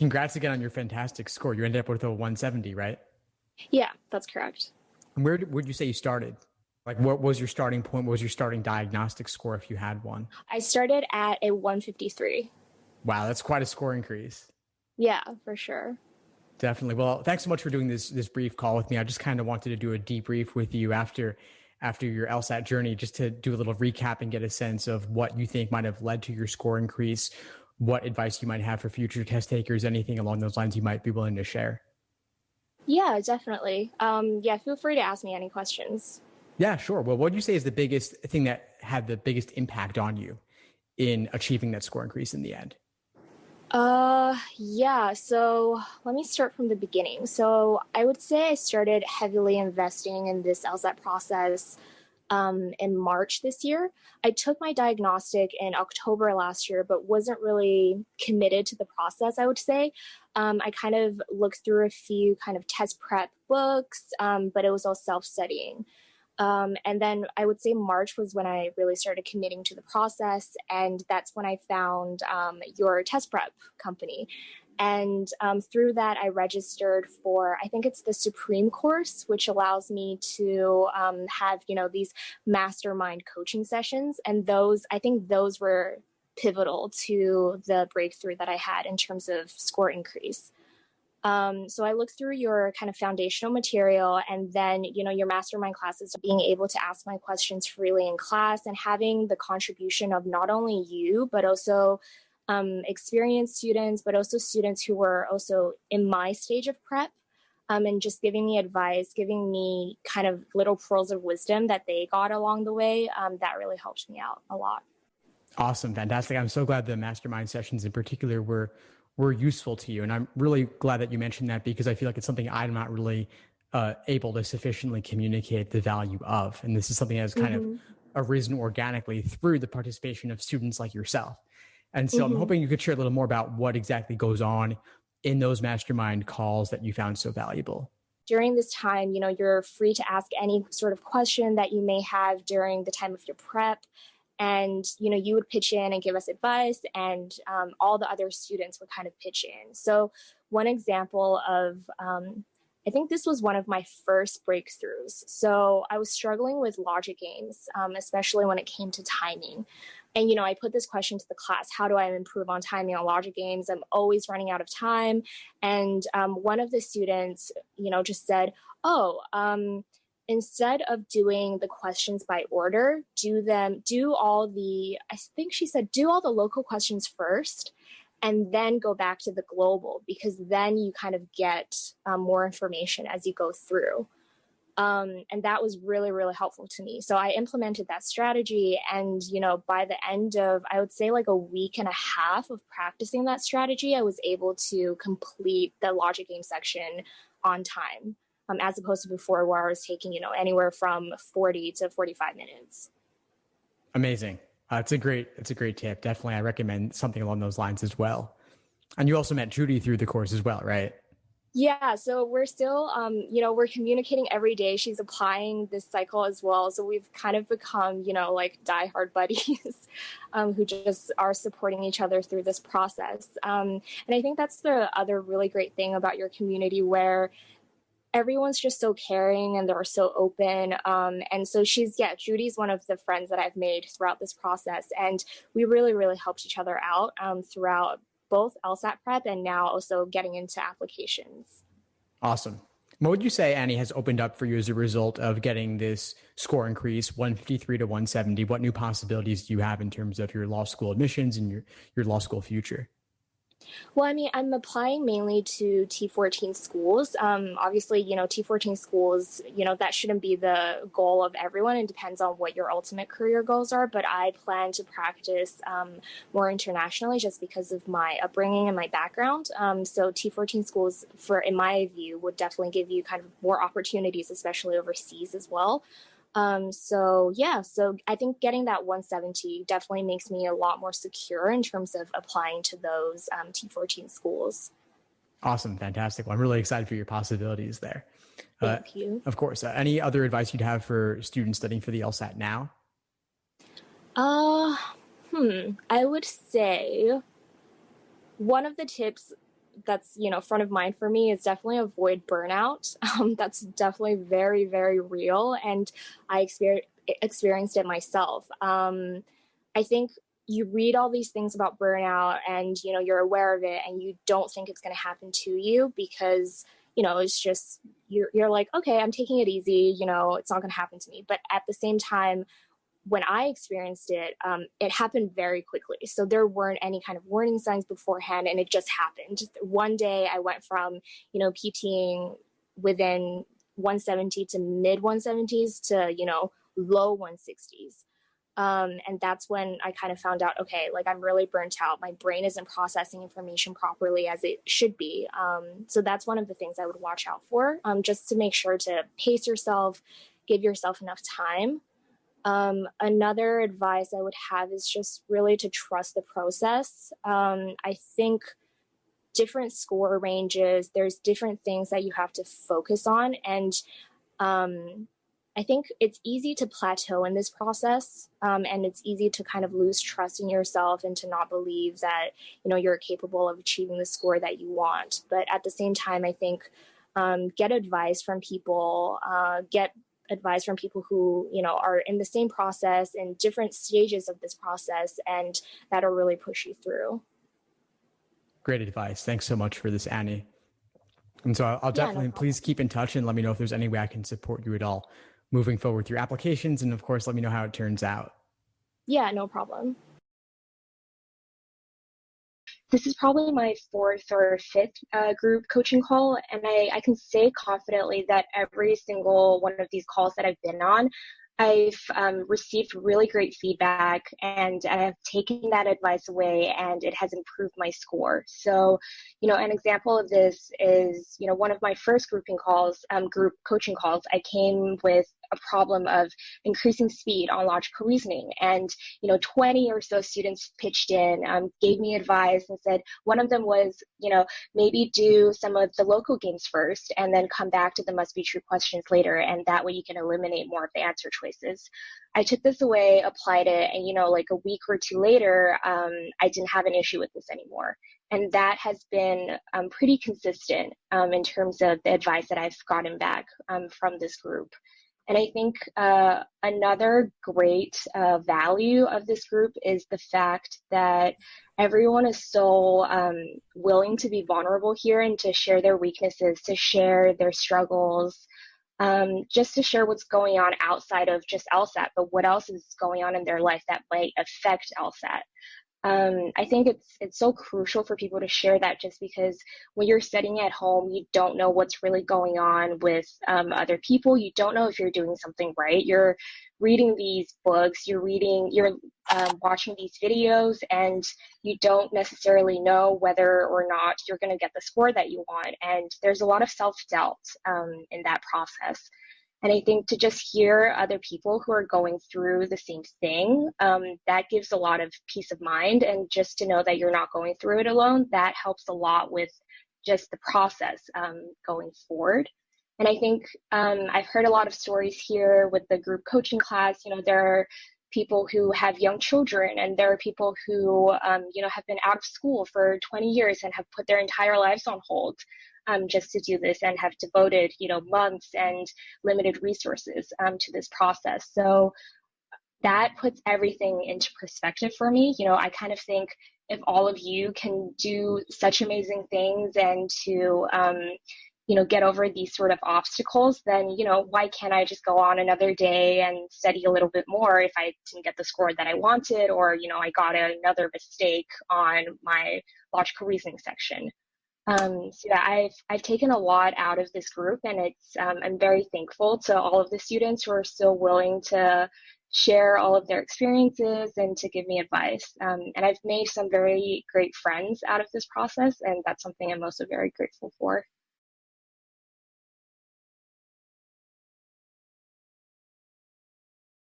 Congrats again on your fantastic score. You ended up with a 170, right? Yeah, that's correct. And where would you say you started? Like, what was your starting point? What was your starting diagnostic score if you had one? I started at a 153. Wow, that's quite a score increase. Yeah, for sure. Definitely. Well, thanks so much for doing this brief call with me. I just kind of wanted to do a debrief with you after your LSAT journey, just to do a little recap and get a sense of what you think might have led to your score increase, what advice you might have for future test takers, anything along those lines you might be willing to share. Yeah, definitely. Yeah, feel free to ask me any questions. Yeah, sure. Well, what would you say is the biggest thing that had the biggest impact on you in achieving that score increase in the end? Yeah, so let me start from the beginning. So I would say I started heavily investing in this LSAT process in March this year. I took my diagnostic in October last year, but wasn't really committed to the process, I would say. I kind of looked through a few kind of test prep books, but it was all self-studying. And then I would say March was when I really started committing to the process. And that's when I found your test prep company. And through that, I registered for, I think it's the Supreme course, which allows me to have, these mastermind coaching sessions. And I think those were pivotal to the breakthrough that I had in terms of score increase. So I looked through your kind of foundational material, and then, your mastermind classes, being able to ask my questions freely in class and having the contribution of not only you, but also experienced students, but also students who were also in my stage of prep, and just giving me advice, giving me kind of little pearls of wisdom that they got along the way. That really helped me out a lot. Awesome. Fantastic. I'm so glad the mastermind sessions in particular were useful to you. And I'm really glad that you mentioned that, because I feel like it's something I'm not really able to sufficiently communicate the value of. And this is something that has kind of arisen organically through the participation of students like yourself. And so I'm hoping you could share a little more about what exactly goes on in those mastermind calls that you found so valuable. During this time, you're free to ask any sort of question that you may have during the time of your prep. And, you would pitch in and give us advice, and all the other students would kind of pitch in. So one example of, I think this was one of my first breakthroughs. So I was struggling with logic games, especially when it came to timing. And, I put this question to the class: how do I improve on timing on logic games? I'm always running out of time. And one of the students, just said, instead of doing the questions by order, do all the local questions first, and then go back to the global, because then you kind of get more information as you go through. And that was really, really helpful to me. So I implemented that strategy. And, by the end of, I would say, like a week and a half of practicing that strategy, I was able to complete the logic game section on time. As opposed to before, where I was taking, anywhere from 40 to 45 minutes. Amazing. It's a great tip. Definitely, I recommend something along those lines as well. And you also met Judy through the course as well, right? Yeah. So we're still, we're communicating every day. She's applying this cycle as well. So we've kind of become, like diehard buddies who just are supporting each other through this process. And I think that's the other really great thing about your community, where everyone's just so caring and they're so open. And so Judy's one of the friends that I've made throughout this process. And we really, really helped each other out throughout both LSAT prep and now also getting into applications. Awesome. What would you say, Annie, has opened up for you as a result of getting this score increase, 153 to 170? What new possibilities do you have in terms of your law school admissions and your law school future? Well, I mean, I'm applying mainly to T14 schools. Obviously, T14 schools, that shouldn't be the goal of everyone. It depends on what your ultimate career goals are. But I plan to practice more internationally just because of my upbringing and my background. So T14 schools, in my view, would definitely give you kind of more opportunities, especially overseas as well. So I think getting that 170 definitely makes me a lot more secure in terms of applying to those T14 schools. Awesome. Fantastic. Well, I'm really excited for your possibilities there. Thank you. Of course. Any other advice you'd have for students studying for the LSAT now? I would say one of the tips that's, front of mind for me is definitely avoid burnout. That's definitely very, very real. And I experienced it myself. I think you read all these things about burnout and, you're aware of it and you don't think it's going to happen to you because, it's just, you're like, okay, I'm taking it easy. It's not going to happen to me. But at the same time, when I experienced it, it happened very quickly. So there weren't any kind of warning signs beforehand, and it just happened. One day I went from, PTing within 170 to mid 170s to, low 160s. And that's when I kind of found out, okay, like I'm really burnt out. My brain isn't processing information properly as it should be. So that's one of the things I would watch out for, just to make sure to pace yourself, give yourself enough time. Another advice I would have is just really to trust the process. I think different score ranges, there's different things that you have to focus on. And I think it's easy to plateau in this process. And it's easy to kind of lose trust in yourself and to not believe that, you're capable of achieving the score that you want. But at the same time, I think get advice from people, get advice from people who, are in the same process in different stages of this process, and that'll really push you through. Great advice. Thanks so much for this, Annie. And so I'll definitely, please keep in touch and let me know if there's any way I can support you at all moving forward with your applications. And of course, let me know how it turns out. Yeah, no problem. This is probably my fourth or fifth group coaching call, and I can say confidently that every single one of these calls that I've been on, I've received really great feedback, and I have taken that advice away, and it has improved my score. So, an example of this is, one of my first group coaching calls, I came with a problem of increasing speed on logical reasoning. And, 20 or so students pitched in, gave me advice and said, one of them was, maybe do some of the local games first and then come back to the must be true questions later. And that way you can eliminate more of the answer choices. I took this away, applied it, and, like a week or two later, I didn't have an issue with this anymore. And that has been pretty consistent in terms of the advice that I've gotten back from this group. And I think another great value of this group is the fact that everyone is so willing to be vulnerable here and to share their weaknesses, to share their struggles, just to share what's going on outside of just LSAT, but what else is going on in their life that might affect LSAT. I think it's so crucial for people to share that, just because when you're studying at home, you don't know what's really going on with other people. You don't know if you're doing something right. You're reading these books, you're watching these videos, and you don't necessarily know whether or not you're going to get the score that you want. And there's a lot of self-doubt in that process. And I think to just hear other people who are going through the same thing, that gives a lot of peace of mind. And just to know that you're not going through it alone, that helps a lot with just the process going forward. And I think I've heard a lot of stories here with the group coaching class. There are people who have young children, and there are people who, have been out of school for 20 years and have put their entire lives on hold just to do this, and have devoted, months and limited resources to this process. So that puts everything into perspective for me. I kind of think if all of you can do such amazing things and to, get over these sort of obstacles, then, why can't I just go on another day and study a little bit more if I didn't get the score that I wanted, or, I got another mistake on my logical reasoning section. So yeah, I've taken a lot out of this group, and it's I'm very thankful to all of the students who are still willing to share all of their experiences and to give me advice. And I've made some very great friends out of this process, and that's something I'm also very grateful for.